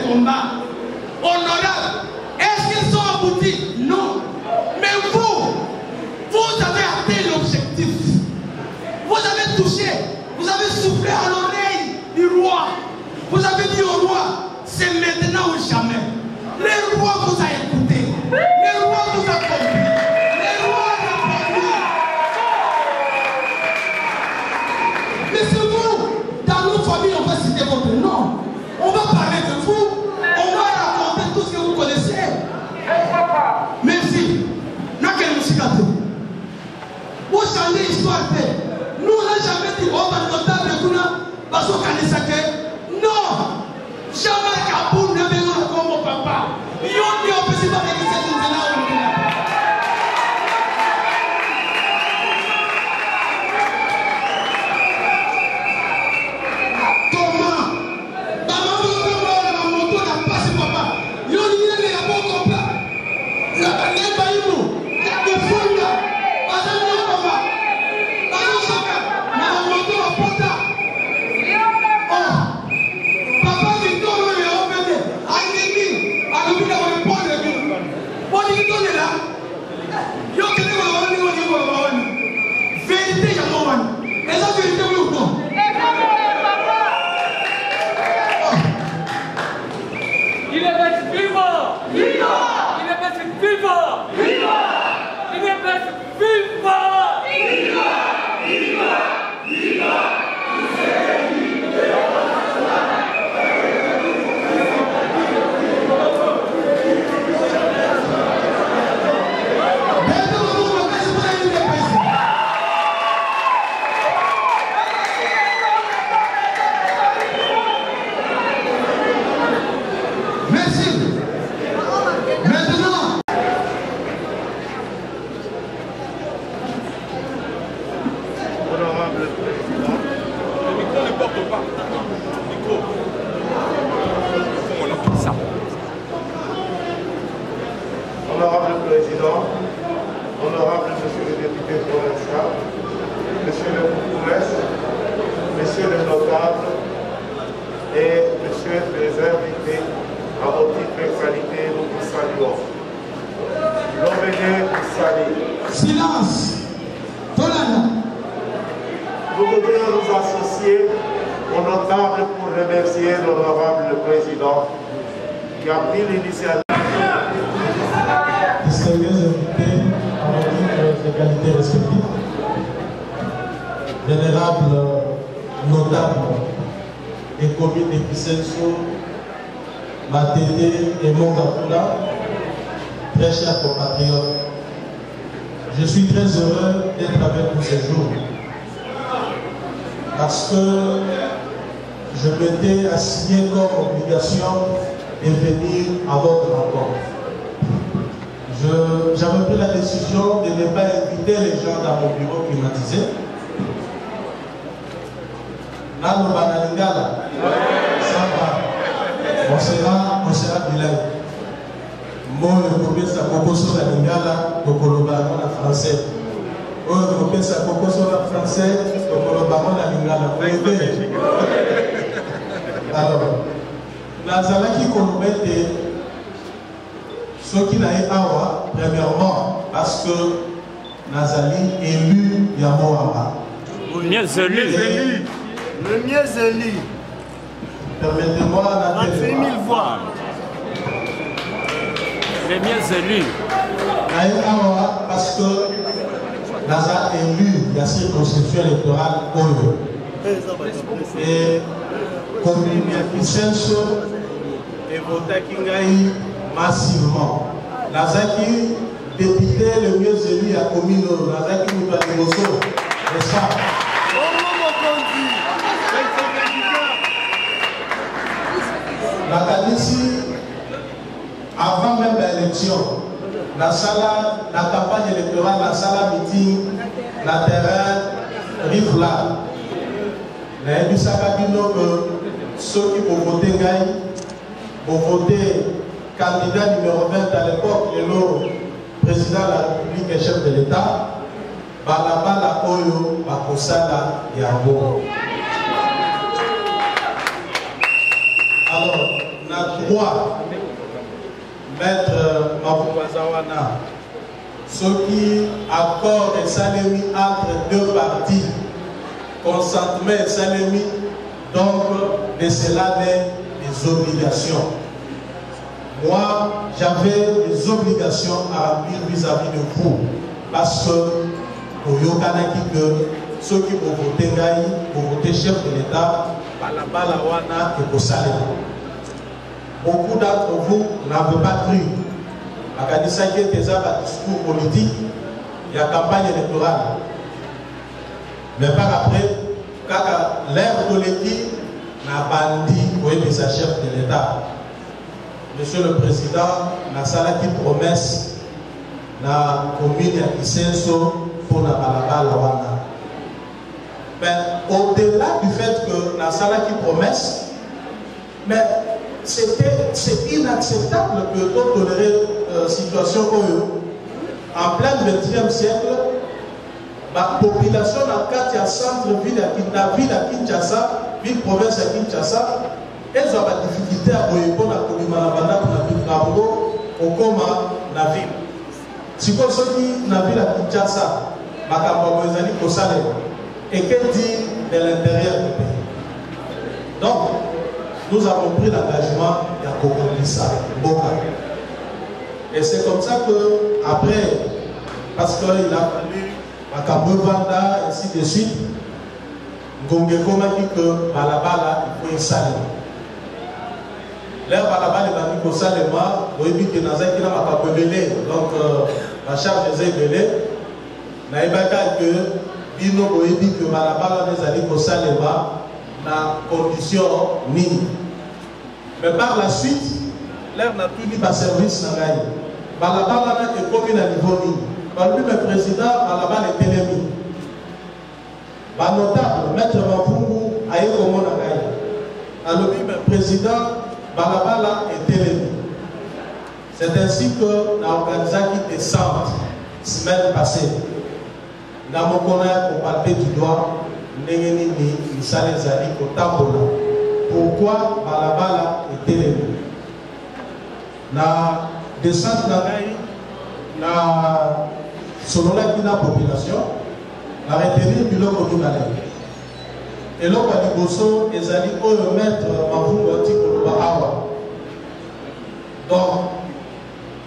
combats honorables. Est-ce qu'ils sont aboutis? Non. Mais vous avez atteint l'objectif. Vous avez touché, vous avez soufflé à l'oreille du roi. Vous avez dit au roi, c'est maintenant ou jamais. Le roi vous a écouté. Le roi vous a compris. Le roi a répondu. Mais c'est vous, dans nos familles, on va citer votre nom. On va parler de vous. On va raconter tout ce que vous connaissez. Merci. Vous changez l'histoire. Nous, on n'a jamais dit, oh, notable, non. Jamais Kaboul ne veut comme mon papa. Ils ont dit, on peut se faire cette et Mongapula, très chers compatriotes, je suis très heureux d'être avec vous ce jour parce que je m'étais assigné comme obligation de venir à votre rencontre. J'avais pris la décision de ne pas inviter les gens dans mon bureau climatisé. Là, nous banalingala, ça va. On sera bilingue. Moi, je peux penser à Coco sur la lingala, Kokoloba en français. Moi, je peux penser à Coco sur la français, Kokoloba en lingala. Alors, Nazalaki Kolobete, ce qui n'a été awa, premièrement, parce que Nazali élu Yamoama. Le mieux élu. Le mieux élu. Permettez-moi d'en faire 1000 voix. Les mieux élus. Parce que Naza élu la circonscription électorale Oyo. Et comme il et voté Kingaï massivement. Naza qui député le mieux élu à Comino, Naza qui nous a négocié. Et ça. La Tadissi, avant même l'élection, la campagne électorale, la salle meeting, la terrain, rive là. La Ebisaka dit que ceux qui vont voter Gaï, vont voter candidat numéro 20 à l'époque, le président de la République et chef de l'État, Balabala Oyo, Bakosala Yabo. Alors, na droit maître Mabouazawana ce qui accord et salemi entre deux parties consentement et salemi donc de cela naît des obligations. Moi j'avais des obligations à remplir vis-à-vis de vous parce que au Yokanaki que ceux qui vont voter Gaï, vont voter chef de l'État, Balabalawana et Kosale. Beaucoup d'entre vous n'avaient pas cru. Akanisa qui était un discours politique, il y a campagne électorale. Mais par après, quand l'ère de l'équipe n'a pas dit pour être chef de l'État. Monsieur le Président, n'a sala qui promesse la commune à Kisenso pour la Balabalawana. Mais au-delà du fait que la salle qui promesse, mais c'est inacceptable que nous tolérer situation en plein 20e siècle, la population dans le centre-ville à Kinshasa, ville province à Kinshasa, elles ont des difficultés à répondre à Koulimanabanda pour la ville Karongo au coma la ville. Si vous avez la ville à Kinshasa, Makamba Moïsani Kosale, et que dit de l'intérieur du pays. Donc, nous avons pris l'engagement de ça, et c'est comme ça que, après, parce qu'il a fallu Makamba Vanda, ainsi de suite, Ngongeko m'a dit que Balabala, il faut y saler. L'air Balabala, il m'a dit que Salema, il dit que Nazak, il n'a pas belé, donc la charge des belé, n'a pas que Bino Boebi que Balabala les alliés au Salema na condition mini. Mais par la suite, l'air n'a plus dit par service n'a gagné. Balabala est commune à niveau mini. Par lui, le président, Balabala est ennemi. Par notable, maître Mapungu a eu comment n'a gagné. Alors lui, le président, Balabala est ennemi. C'est ainsi que l'organisé qui descend semaine passée. Dans mon connaître, on parle du doigt, pourquoi Balabala est ennemi? La descente selon la population, la retenir du lot de l'année. Et là, on dit que les alliés peuvent mettre Mavungo Awa. Donc,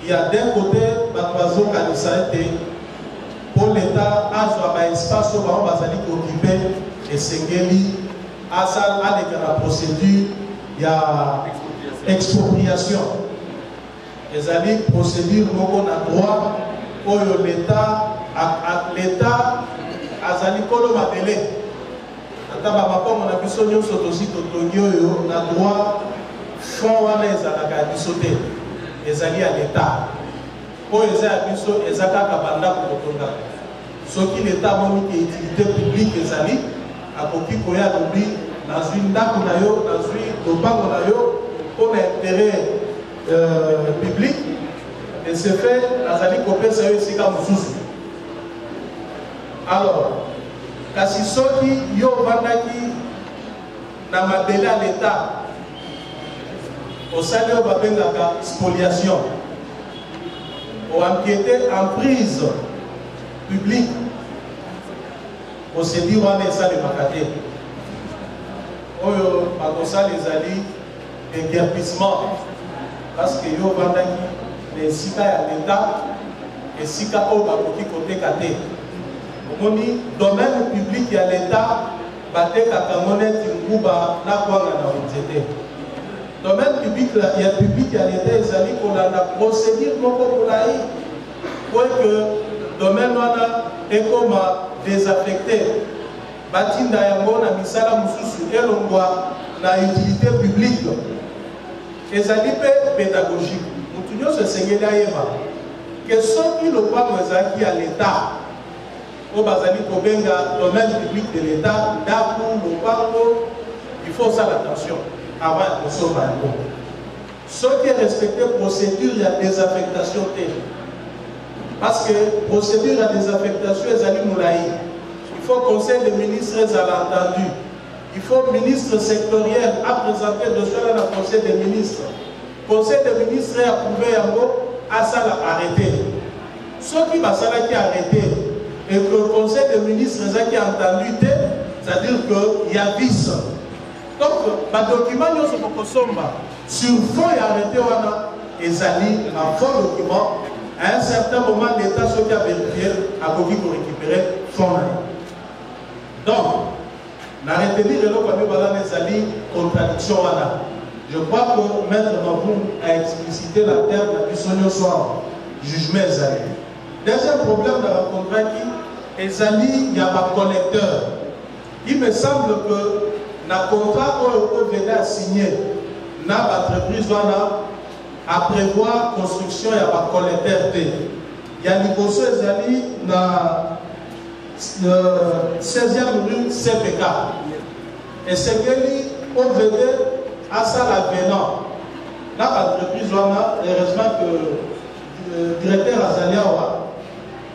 il y a d'un côté, Batmazo Kanisaete. Pour l'État, à un espace où on va occuper et Sengeli, à la procédure, il y a expropriation. Les alliés procédure, on a droit pour l'État, l'État, à Zalikolo Mabele. On a pu sonner sur le site on a droit, fonds à les alliés à l'État. Pour les abisso et Zakaka Banda pour Kotonga. Ce qui l'État monique et utilité publique et Zali, à Koki Koya Dobi, dans une date dans une Tobangonayo, pour l'intérêt public, et c'est fait, dans Zali Kopé, c'est aussi comme Soussou. Alors, kasi soki yo Vandaki, n'a mabélé à l'État, au salaire Babengaka, spoliation. Pour enquêter en prise publique, pour se dire on est ça les macatés. Oyo, Makosa les alliés, déguerpissement. Parce que yo Vandaki, les Sika à l'État, et Sika au Bakoki côté Kate. On dit, domaine public à l'État, Bate Kakamonet, Tinguba, Nakwanga na Ojete. Domaine public, il y a public à l'État, ils allaient pour la procédure pour que le domaine est comme désaffecté. Batinda Yango na misala mususu et l'ongwa na utilité publique. Les alliés pédagogiques. Nous tous se sengeli aïma. Que ceux qui le pas qui à l'État, au Bazali Kobenga, domaine public de l'État, d'Akou, le Bango, il faut ça l'attention. Avant de sauver un coup. Ce qui est respecté, procédure, il y a des affectations. Parce que procédure, il y a des affectations, les alliés moulaï. Il faut conseil des ministres à l'entendu. Il faut ministre sectoriel à présenter de cela dans le conseil des ministres. conseil des ministres a approuvé à ça arrêté. Ceux qui va qui arrêté et que le conseil des ministres qui a entendu, c'est-à-dire qu'il y a vice. Donc, le document sur fond et arrêté, et un faux document, à un certain moment, l'État qui a vérifié a voulu récupérer fonds. Donc, la retenue de l'eau contradiction. Je crois que Maître Maboum a explicité la terre de la puissance soir, jugement Ezali. Deuxième problème de la contrat qui Ezali, il y a un collecteur. Il me semble que le contrat qu'on venait à signer, l'entreprise à prévoir construction, il y a un collecteur. Il y a l'Ibosso Ezali dans 16e rue CPK. Et c'est qu'on venait à ça l'avenant. L'entreprise, heureusement que le directeur Azalia,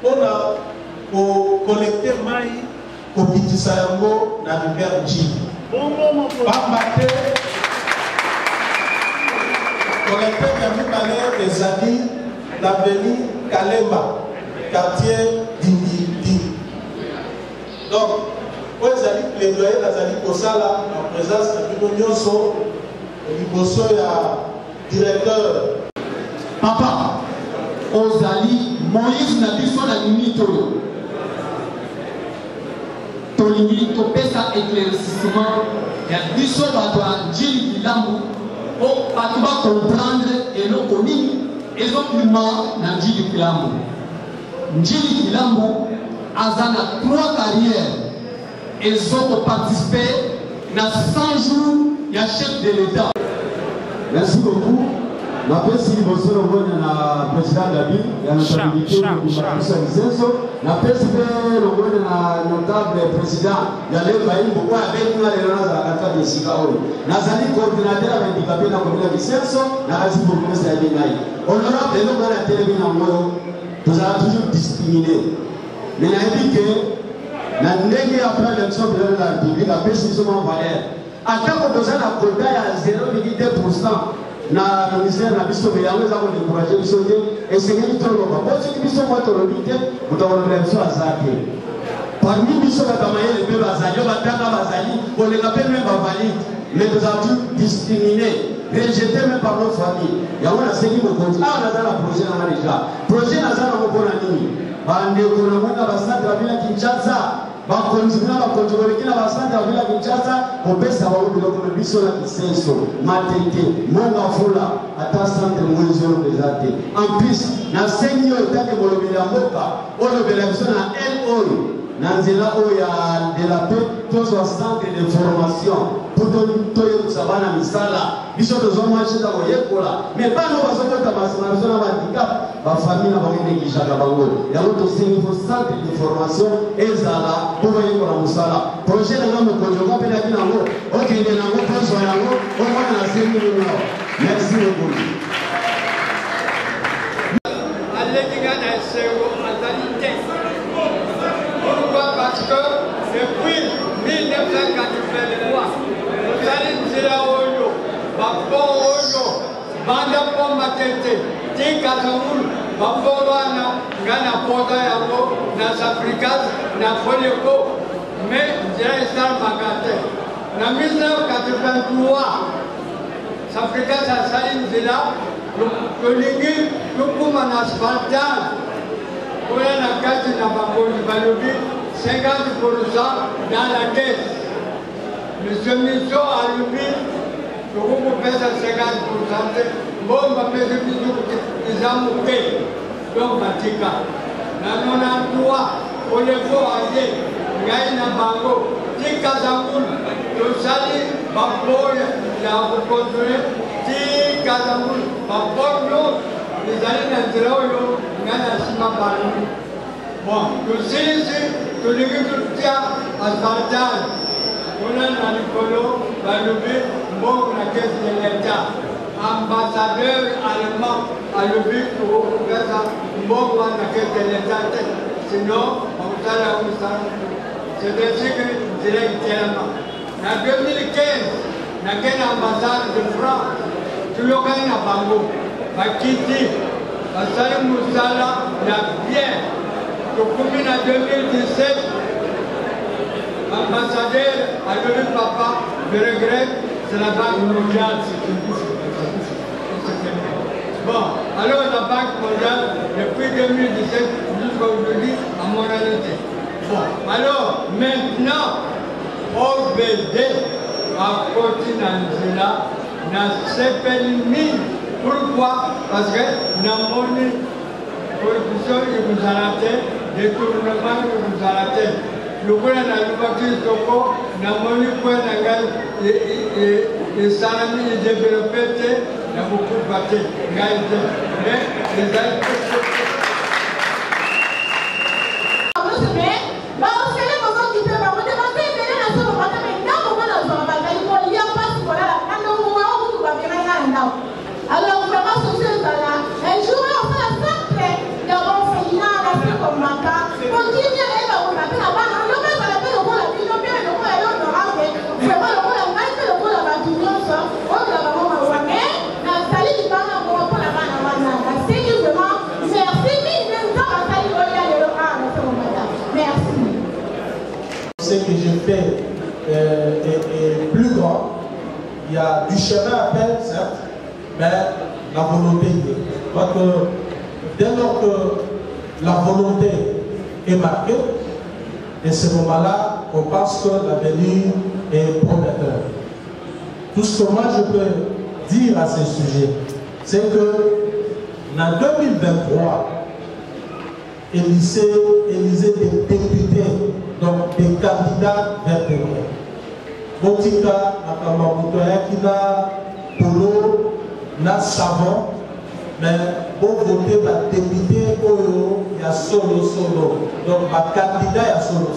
on a collecté maï au petit Sayango dans la rivière Dji. Par matin, collecté dans les amis l'avenue Kalemba, quartier d'Indi. Donc, pour les amis plaidoyer, les amis pour ça, en présence de l'Union, Liboso et directeur. Papa, Ozali, Moïse n'a dit son ami Tolo. Tolingi, Topesa éclaircissement, il y a dit son bateau, Djili Kilambu, pour comprendre et non connu, et donc humain dans Djili Kilambu. Djili Kilambu, Azana 3 carrières, ils ont participé dans 100 jours, il y a chef de l'État. Merci beaucoup. La présidente du président de la ville, il y a la stabilité de la notable président, il y a les beaucoup avec nous à la carte de Sikaolo. Nazali coordinateur avec handicapé dans la commune de Vicenzo, Nazali pour le ministère de l'État. Honorable, nous avons la télévision, nous avons toujours discriminé. Mais il a dit que la négé après l'élection de la République a fait suffisamment valeur. À tant que nous avons la quota à 0,2%. Na ministère na biso be yawe za ko encourager biso te et c'est que tout le monde parce que biso mo to robite mutaona biso azake parmi biso ba kamaye be bazali ba tanga bazali on les appelle même ba valide mais nous avons discriminé rejeté même par notre famille yawe na seki mo konti na za na projet na za na ko bona nini bande ko na mwana ba centre bila Kinshasa ba kontinua ba kontinua kila ba centre bila Kinshasa ko pesa ba ubi ko biso na Kisenso matete monga fula ata centre mwenzo bezate en plus na senior take bolobela mboka olobela biso na LO na nzela oya de la paix tous au centre de formation pour toyo sabana misala biso to zo marché da koyekola mais pas no bazokota basana biso na handicap ba famille na bakende kishaka bango ya to seni fo centre de formation ezala pour yekola musala projet na ngamo konjoka pela kina ngo okende na ngo poso na ngo okona na seni no merci beaucoup allégué na sewo azalité. Pourquoi? Parce que depuis 1983, nous allons dire à Oyo, Babo Oyo, Banda Pomatete, Tikazaoul, Babo Wana, Gana Poda Yabo, Nas Africas, Nafoleko, mais j'ai ça Magate. En 1983, Africas a Saline Zila, le Lingui, le Pouman Asphaltage. On a la carte de la Balobi, 50% dans la caisse. Monsieur Micho a levé, le groupe pèse à 50%. Bon, on va mettre des amoureux. Donc, Matika. Nous avons droit, on les voit aller. Gaïna Bango, Tika Zamoul, le Sali, Babo, il a reconstruit, Tika Zamoul, Babo, les années d'Andréo, bon, le CIC, que l'agriculture à Spartan, on a un Nicolo, Balobi, bon, la caisse de l'État, ambassadeur allemand à lever pour faire ça, bon, la caisse de l'État, sinon, on s'en a c'est ainsi que je dirais tellement. En 2015, on a une ambassade de France, tulokani na bango bakiti basali mosala ya bien tokumi na 2017 ambassadeur alobi papa de regret c'est la banque mondiale bon alors la banque mondiale depuis 2017 jusqu'à aujourd'hui à moralité bon alors maintenant OBD a continué na nzela na sepeli mingi. Pourquoi? Parce que na moni corruption ekozala te, détournement ekozala te. Lokola na lobaki toko na moni po na ngai esalami edéveloppe te na bokufa te ngai te mais ezali alors vraiment ce là un jour on fait la simple d'abord féminin la fait comme matin pour dire bien elle va on appelle la banque on va la faire le rôle la vie on bien le rôle elle on aura fait vraiment le rôle la maître le rôle la bâtiment ça on la maman va mais la salle du banque on va pour la banque on va c'est que vraiment merci mille même temps la salle on y a le rôle la fait comme matin merci ce que je fais est plus grand. Il y a du chemin à faire, certes, mais la volonté y est. Parce que dès lors que la volonté est marquée, et ce moment-là, on pense que l'avenir est prometteur. Tout ce que moi je peux dire à ce sujet, c'est que en 2023, Élysée des députés, donc des candidats vers le Botika, Nakamabuto, Yakina, Polo, na savon, mais pour voter par député, il y a solo. Donc, par candidat, il y a solo.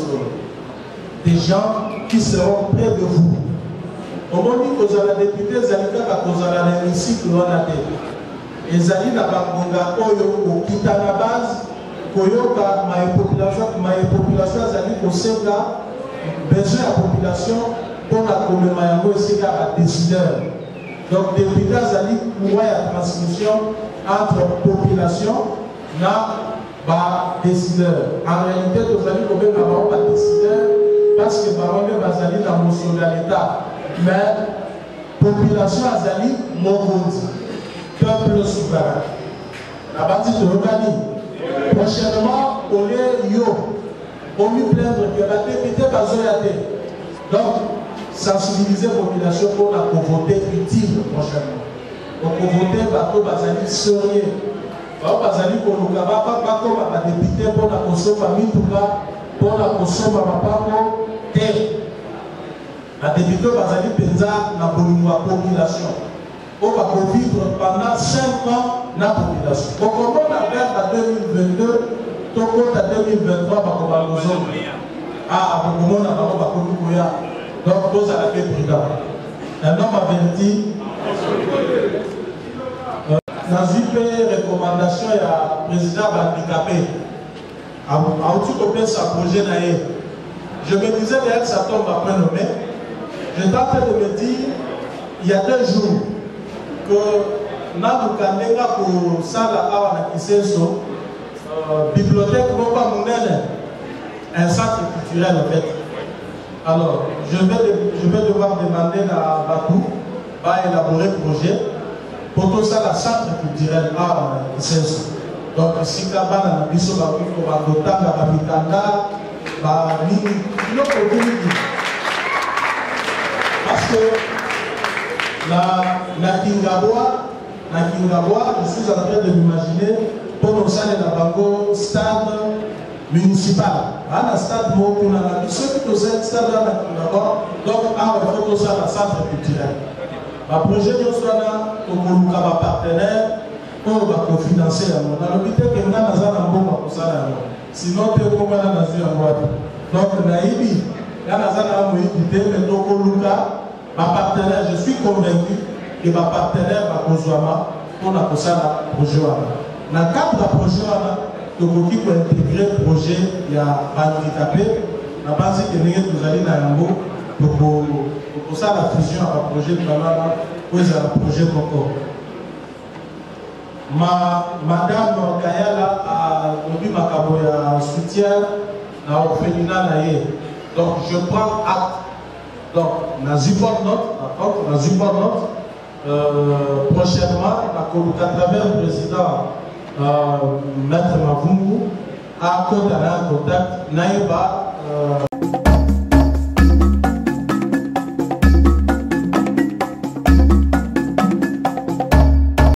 Des gens qui seront près de vous. Au moment où vous avez député, vous allez faire l'hémicycle, vous avez et Zali na Bangonga, Oyo, au Kitana base, Koyoka, ma population, Zali, au Senga, besoin de la population. Pour la commémoration, c'est un décideur. Donc, depuis là, il y a une transmission entre population et décideur. En réalité, vous allez quand même avoir un décideur parce que vous allez dans la motion de l'État. Mais la population a mon peuple souverain. La bâtisse de l'organisme. Prochainement, on est on lui plaindre que la députée va zoyater. Donc, sensibiliser la population pour la pauvreté utile prochainement. Donc, pauvreté, bateau, bazali, sérieux. Bazali, pour nous, pas comme la députée, pour la consommer, pour la consommer, terre. La députée, bazali, penza, la population. On va vivre pendant 5 ans la population. Donc, on a vers 2022, tout compte à 2023, on va nous ah, on a donc, pose à la paix prudent. Un homme averti, dans une recommandation, il y a le président handicapé. À tout cas, ça projet naïe. Je me disais, d'ailleurs, ça tombe après nommé. J'étais en train de me dire, il y a 2 jours, que Nabukanega pour Sala Awana Kisenso, bibliothèque, un centre culturel en fait. Alors, je vais devoir demander à Bakou va élaborer un projet pour tout ça, la centre culturel à Kisenso. Donc, si tu as un biso, parce que la Kingabois, je suis en train de m'imaginer pour nous aller dans le stade municipal. À la stade, ceux qui sont au stade, donc, à la centre culturel. Le projet de Swana, on a un partenaire pour financer. Dans l'hôpital, il y a un bon pour ça. Sinon, tu es comme un nation en droite. Donc, Naïbi, il y a un partenaire, je suis convaincu que ma partenaire va Kozwama pour la projet. Dans le cadre de projet, nous avons intégré le projet, il y a handicapé, la base que nous allons dans pour pour ça la fusion à projet de Balala, puis à la projet Coco. Madame Kayala a donné ma caboya soutien à l'orphelinat. Donc je prends acte. Donc, na zipor note, prochainement, à travers le président Maître Mavungu, à contact, Naïba.